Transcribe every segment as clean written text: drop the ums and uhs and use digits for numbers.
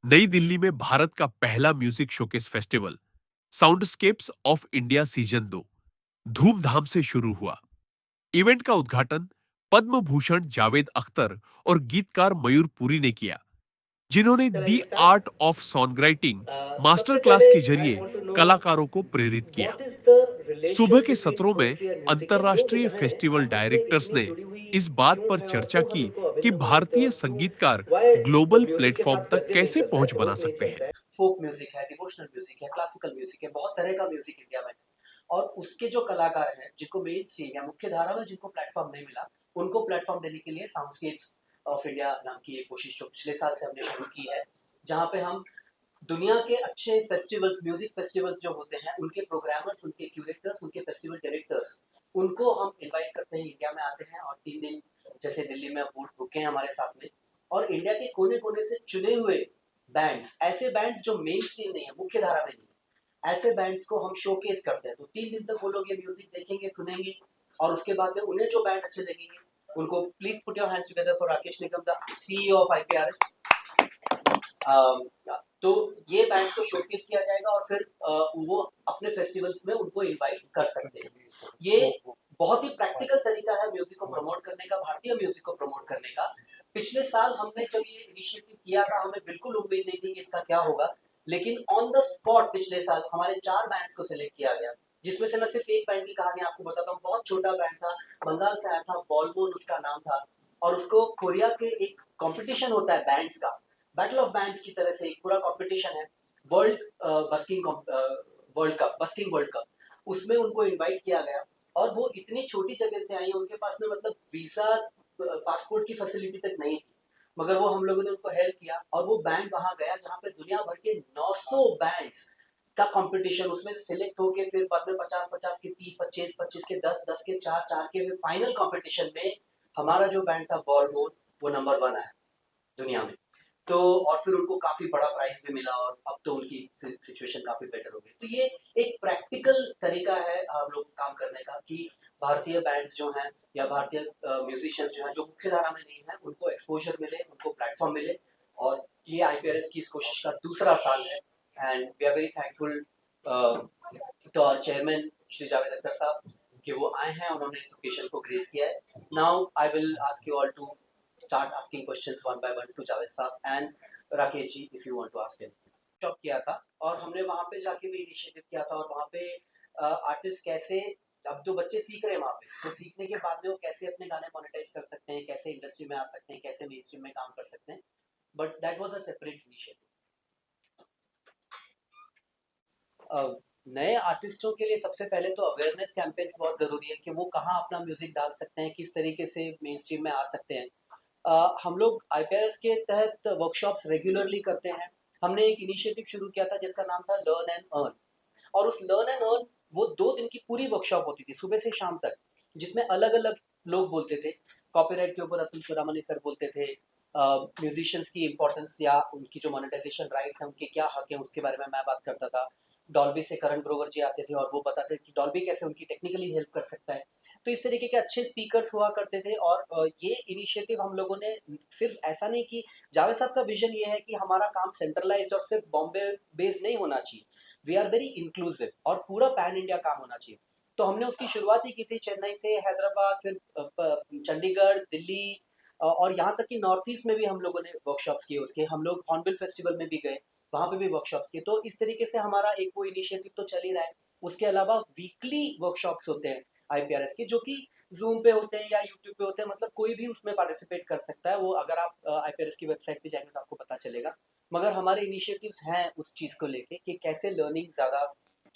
नई दिल्ली में भारत का पहला music showcase festival soundscapes of India season 2 धूमधाम से शुरू हुआ। इवेंट का उद्घाटन पद्म भूषण जावेद अख्तर और गीतकार मयूर पुरी ने किया, जिन्होंने दी चलेंगे start. Art of song writing master सबसे क्लास पहले के आई जरिए वांट टू नो कलाकारों को प्रेरित किया। व्हाट इज द सुबह रिलेशन के बिटवीन सत्रों में पोएट्री एंड म्यूजिक। ये दो अंतर्राष्ट्रीय विधाएं फेस्टिवल आपस में डायरेक्टर्स इतनी ने जुड़ी हुई इस बात क्यों पर है और चर्चा क्यों हम की इनको कि अभिन्न मानते हैं भारतीय और क्यों संगीतकार व्हाई ग्लोबल म्यूजिक के प्लेटफॉर्म साथ तक गद्य नहीं कैसे चलता है, पहुंच बना जोक नहीं सकते हैं। चलता है। फोक म्यूजिक है, डिवोशनल म्यूजिक है, क्लासिकल म्यूजिक है, बहुत तरह का म्यूजिक इंडिया में है। और उसके जो कलाकार हैं जिनको मेन स्ट्रीम या मुख्य धारा में जिनको प्लेटफॉर्म नहीं मिला, उनको प्लेटफॉर्म देने के लिए साउंडस्केप्स ऑफ इंडिया नाम की एक कोशिश जो पिछले साल से हमने शुरू की है, जहाँ पे हम दुनिया के अच्छे फेस्टिवल्स, म्यूजिक फेस्टिवल्स जो होते हैं, उनके प्रोग्रामर्स, उनके क्यूरेटर्स, उनके फेस्टिवल डायरेक्टर्स, उनको हम इनवाइट करते हैं, इंडिया में आते हैं और 3 दिन जैसे दिल्ली में वो रुके हैं हमारे साथ में, और इंडिया के कोने कोने से चुने हुए बैंड्स, ऐसे बैंड्स जो मेन स्ट्रीम नहीं है, मुख्य धारा में नहीं है, ऐसे बैंड्स को हम शोकेस करते हैं। तो 3 दिन तक वो लोग ये म्यूजिक देखेंगे, सुनेंगे, और उसके बाद में उन्हें जो बैंड अच्छे लगेंगे उनको, please put your hands together for Rakesh Nigam, the CEO of IPRS. तो ये बैंड को शोकेस किया जाएगा और फिर वो अपने फेस्टिवल्स में उनको इनवाइट कर सकते हैं। ये बहुत ही प्रैक्टिकल तरीका है म्यूजिक को प्रमोट करने का, भारतीय म्यूजिक को प्रमोट करने का। पिछले साल हमने जब ये इनिशिएटिव किया था, हमें बिल्कुल उम्मीद नहीं थी कि इसका क्या होगा, लेकिन ऑन द स्पॉट पिछले साल हमारे 4 बैंड्स को सिलेक्ट किया गया, जिसमें से मैं सिर्फ एक बैंड की कहानी आपको बताता हूँ। बहुत छोटा बैंड था, बंगाल से आया था, बॉलमोन उसका नाम था, और उसको कोरिया के एक कंपटीशन होता है बैंड्स का, बैटल ऑफ बैंड्स की तरह से एक पूरा कंपटीशन है, world busking world cup, busking world cup, उसमें उनको इनवाइट किया गया। और वो इतनी छोटी जगह से आई, उनके पास में मतलब वीजा, पासपोर्ट की फैसिलिटी तक नहीं थी, मगर वो हम लोगों ने उनको हेल्प किया और वो बैंड वहां गया जहां पे दुनिया भर के 900 बैंड्स का कंपटीशन, उसमें से सिलेक्ट होके फिर बाद में 50-50 के 30, 25-25 के 10, 10 के 4, 4 के फिर फाइनल कंपटीशन में हमारा जो बैंड था बॉलमोन, वो नंबर 1 आया दुनिया में। तो और फिर उनको काफी बड़ा प्राइस भी मिला और अब तो उनकी सिचुएशन काफी बेटर हो गई। तो ये एक प्रैक्टिकल तरीका है हम लोग काम करने का कि भारतीय बैंड्स जो हैं या भारतीय म्यूजिशियंस जो हैं जो मुख्य धारा में नहीं है, उनको एक्सपोजर मिले, उनको प्लेटफॉर्म मिले। और ये आईपीआरएस की इस कोशिश का दूसरा साल है, and we are very thankful to our chairman Shri Javed Akhtar sahab कि वो आए हैं, उन्होंने इस ओकेजन को ग्रेस किया है। Now I will ask you all to start asking questions one by one to Javed sahab and Rakesh ji, if you want to ask him। Job किया था और हमने वहाँ पे जाके भी इनिशिएटिव किया था, और वहाँ पे आर्टिस्ट कैसे, अब जो बच्चे सीख रहे हैं वहाँ पे, तो सीखने के बाद में वो कैसे अपने गाने मोनेटाइज कर सकते हैं, कैसे इंडस्ट्री में आ सकते हैं, कैसे मेन स्ट्रीम में काम कर सकते हैं, but that was a separate initiative. नए आर्टिस्टों के लिए सबसे पहले तो अवेयरनेस कैंपेन्स बहुत ज़रूरी है कि वो कहाँ अपना म्यूजिक डाल सकते हैं, किस तरीके से मेन स्ट्रीम में आ सकते हैं। हम लोग आईपीआरएस के तहत वर्कशॉप्स रेगुलरली करते हैं। हमने एक इनिशिएटिव शुरू किया था जिसका नाम था लर्न एंड अर्न, और उस लर्न एंड अर्न वो 2 दिन की पूरी वर्कशॉप होती थी सुबह से शाम तक, जिसमें अलग अलग लोग बोलते थे। कॉपीराइट के ऊपर अतुल सुरामनी सर बोलते थे, म्यूजिशियंस की इंपॉर्टेंस या उनकी जो मोनेटाइजेशन राइट्स हैं उनके क्या हक हैं उसके बारे में मैं बात करता था। डॉल्बी से करण ग्रोवर जी आते थे और वो बताते थे कि डॉल्बी कैसे उनकी टेक्निकली हेल्प कर सकता है। तो इस तरीके के अच्छे स्पीकर्स हुआ करते थे। और ये इनिशिएटिव हम लोगों ने सिर्फ ऐसा नहीं कि जावेद साहब का विजन ये है कि हमारा काम सेंट्रलाइज्ड और सिर्फ बॉम्बे बेस्ड नहीं होना चाहिए, वी आर वेरी इंक्लूसिव और पूरा पैन इंडिया काम होना चाहिए। तो हमने उसकी शुरुआत ही की थी चेन्नई से, हैदराबाद, फिर चंडीगढ़, दिल्ली, और यहाँ तक कि नॉर्थ ईस्ट में भी हम लोगों ने वर्कशॉप्स किए उसके। हम लोग हॉर्नबिल फेस्टिवल में भी गए, वहाँ पे भी वर्कशॉप्स किए। तो इस तरीके से हमारा एक वो इनिशिएटिव तो चल ही रहा है। उसके अलावा वीकली वर्कशॉप्स होते हैं आईपीआरएस के, जो कि जूम पे होते हैं या यूट्यूब पे होते हैं, मतलब कोई भी उसमें पार्टिसिपेट कर सकता है। वो अगर आप आईपीआरएस की वेबसाइट पे जाएंगे तो आपको पता चलेगा। मगर हमारे इनिशिएटिव्स हैं उस चीज़ को लेके कि कैसे लर्निंग ज़्यादा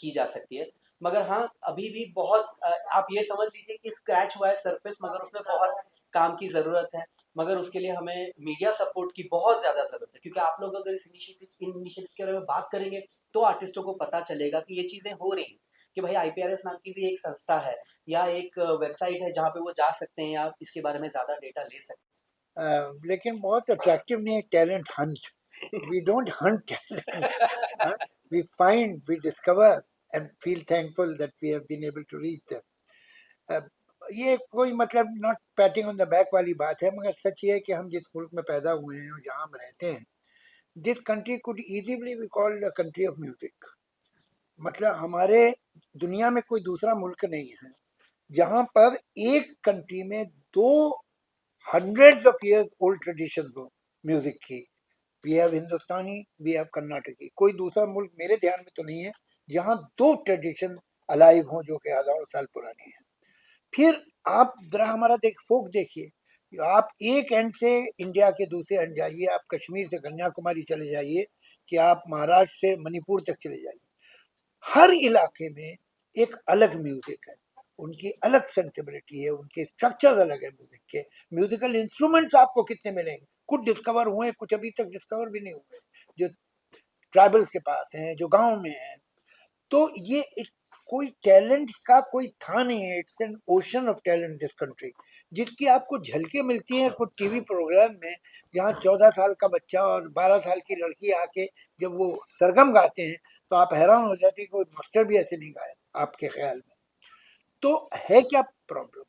की जा सकती है। मगर हाँ, अभी भी बहुत आप ये समझ लीजिए कि स्क्रैच हुआ है सरफेस, मगर उसमें बहुत काम की ज़रूरत है। मगर उसके लिए हमें मीडिया सपोर्ट की बहुत ज़्यादा ज़रूरत है, क्योंकि आप लोग अगर इन इनिशिएटिव के बारे में बात करेंगे तो आर्टिस्टों को पता चलेगा कि ये चीज़ें हो रही हैं, कि भाई आईपीआरएस नाम की भी एक संस्था है या एक वेबसाइट है जहाँ पे वो जा सकते हैं या इसके बारे में ज़्यादा डेटा ले सकते हैं। लेकिन बहुत अट्रैक्टिव नहीं है talent hunt. We don't hunt talent, we find, we discover and feel thankful that we have been able to reach them. ये कोई मतलब not patting on the back वाली बात है, मगर सच ये है कि हम जिस मुल्क में पैदा हुए हैं और जहाँ हम रहते हैं, this country could easily be called a country of music. मतलब हमारे दुनिया में कोई दूसरा मुल्क नहीं है जहां पर एक कंट्री में दो hundreds of years old traditions हो म्यूजिक की. We have Hindustani, we have Carnatic. कोई दूसरा मुल्क मेरे ध्यान में तो नहीं है जहां दो ट्रेडिशन अलाइव हों जो कि हजारों साल पुरानी है. फिर आप जरा हमारा फोक देखिए. आप एक एंड से इंडिया के दूसरे एंड जाइए, आप कश्मीर से कन्याकुमारी चले जाइए, कि आप महाराष्ट्र से मणिपुर तक चले जाइए, हर इलाके में एक अलग म्यूजिक है, उनकी अलग सेंसिबिलिटी है, उनके स्ट्रक्चर अलग है म्यूजिक के. म्यूजिकल इंस्ट्रूमेंट्स आपको कितने मिलेंगे? कुछ डिस्कवर हुए, कुछ अभी तक डिस्कवर भी नहीं हुए, जो ट्राइबल्स के पास हैं, जो गांव में हैं. तो ये कोई टैलेंट का कोई था नहीं है. It's an ocean of talent this country, जिसकी आपको झलकें मिलती हैं कुछ टीवी प्रोग्राम में, जहाँ 14 साल का बच्चा और 12 साल की लड़की आके जब वो सरगम गाते हैं तो आप हैरान हो जाते हैं कि कोई मास्टर भी ऐसे नहीं गाया आपके ख्याल में. तो है क्या problem?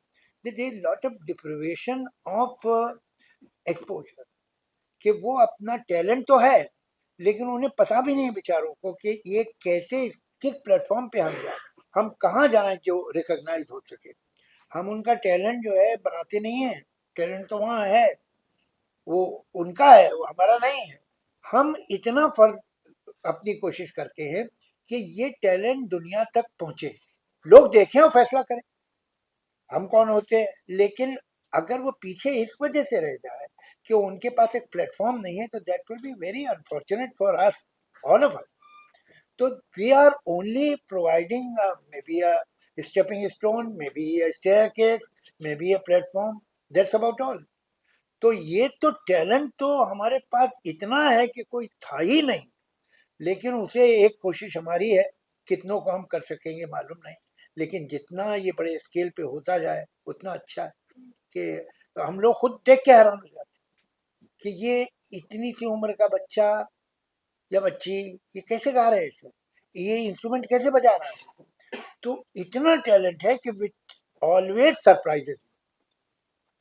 There is lot of deprivation of exposure, कि वो अपना टैलेंट तो है लेकिन उन्हें पता भी नहीं बेचारों को कि ये कैसे, किस प्लेटफॉर्म पे हम जाएं, हम कहाँ जाएं जो रिकॉग्नाइज हो सके. हम उनका टैलेंट जो है बनाते नहीं है. टैलेंट तो वहाँ है, वो उनका है, वो हमारा नहीं है. हम इतना फर्क अपनी कोशिश करते हैं कि ये टैलेंट दुनिया तक पहुंचे, लोग देखें और फैसला करें हम कौन होते हैं. लेकिन अगर वो पीछे इस वजह से रह जाए कि उनके पास एक प्लेटफॉर्म नहीं है, तो that will be very unfortunate for us, all of us. तो we are only providing may be a stepping stone, may be a staircase, may be a platform, that's about all. तो ये तो talent तो हमारे पास इतना है कि कोई था ही नहीं, लेकिन उसे एक कोशिश हमारी है, कितनों को हम कर सकेंगे मालूम नहीं, लेकिन जितना ये बड़े स्केल पे होता जाए उतना अच्छा है. कि हम लोग खुद देख के हैरान हो जाते हैं कि ये इतनी सी उम्र का बच्चा या बच्ची ये कैसे गा रहे हैं, ये इंस्ट्रूमेंट कैसे बजा रहा है. तो इतना टैलेंट है कि विच ऑलवेज सरप्राइजेस,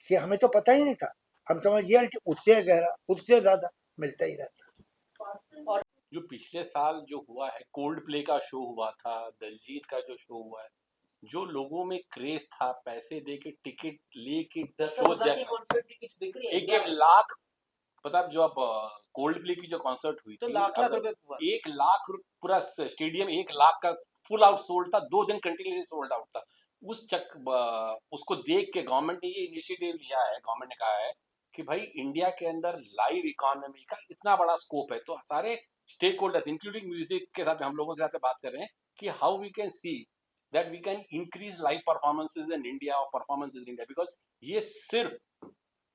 कि हमें तो पता ही नहीं था. हम समझिए कि उससे गहरा, उससे ज्यादा मिलता ही रहता. जो पिछले साल जो हुआ है, कोल्ड प्ले का शो हुआ था, दलजीत का जो शो हुआ है, जो लोगों में क्रेज था, पैसे दे के टिकट लेके शो देखा, एक लाख, पता है, जो अब कोल्ड प्ले की जो कॉन्सर्ट हुई तो थी, लाख रुपए हुआ. 1 लाख पूरा स्टेडियम 1 लाख का फुल आउट सोल्ड था, 2 दिन कंटिन्यूसली सोल्ड आउट था. उसको देख के गवर्नमेंट ने ये इनिशिएटिव लिया है, गवर्नमेंट ने कहा है कि भाई इंडिया के अंदर लाइव इकोनॉमी का इतना बड़ा स्कोप है, तो सारे स्टेक होल्डर्स इंक्लूडिंग म्यूजिक के साथ हम लोगों के साथ बात कर रहे हैं कि how we can see that we can increase live performances in India और परफॉर्मेंसेज इन इंडिया. बिकॉज ये सिर्फ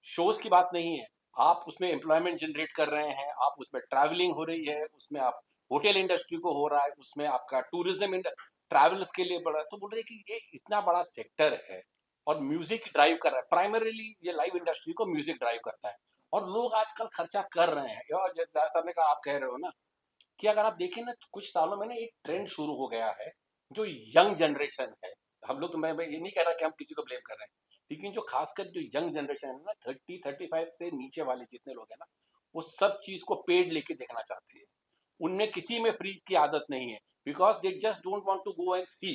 शोज की बात नहीं है, आप उसमें एम्प्लॉयमेंट जनरेट कर रहे हैं, आप उसमें ट्रैवलिंग हो रही है, उसमें आप होटल इंडस्ट्री को हो रहा है, उसमें आपका टूरिज्म ट्रैवल्स के लिए बढ़ा. तो बोल रहे हैं कि ये इतना बड़ा सेक्टर है और म्यूजिक ड्राइव कर रहा है, प्राइमरीली ये लाइव इंडस्ट्री को म्यूजिक ड्राइव करता है और लोग आजकल खर्चा कर रहे हैं. और जैसा साहब ने कहा, आप कह रहे हो ना कि अगर आप देखें ना, कुछ सालों में ना एक ट्रेंड शुरू हो गया है, जो यंग जनरेशन है. हम लोग तो मैं ये नहीं कह रहा कि हम किसी को ब्लेम कर रहे हैं, लेकिन जो खासकर जो यंग जनरेशन है ना, 30-35 से नीचे वाले जितने लोग हैं ना, वो सब चीज को पेड लेके देखना चाहते हैं. उनमें किसी में फ्री की आदत नहीं है, because they just don't want to go and see,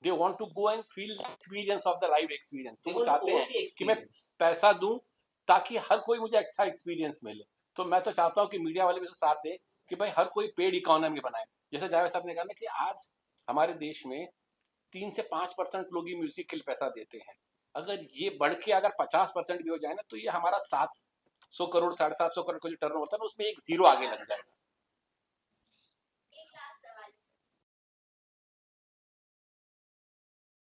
they want to go and feel the experience of the live experience. तो वो चाहते हैं कि मैं पैसा दूं ताकि हर कोई मुझे अच्छा एक्सपीरियंस मिले. तो मैं तो चाहता हूँ कि मीडिया वाले भी तो साथ दें कि भाई हर कोई पेड इकोनॉमी बनाए. जैसे जावेद साहब ने कहा ना कि आज हमारे देश में 3 से 5% लोग ही म्यूजिक के लिए पैसा देते हैं. अगर ये बढ़ के अगर 50% भी हो जाए ना, तो ये हमारा 700 करोड़ 750 करोड़ का जो टर्न होता है ना, उसमें एक जीरो आगे लग जाएगा.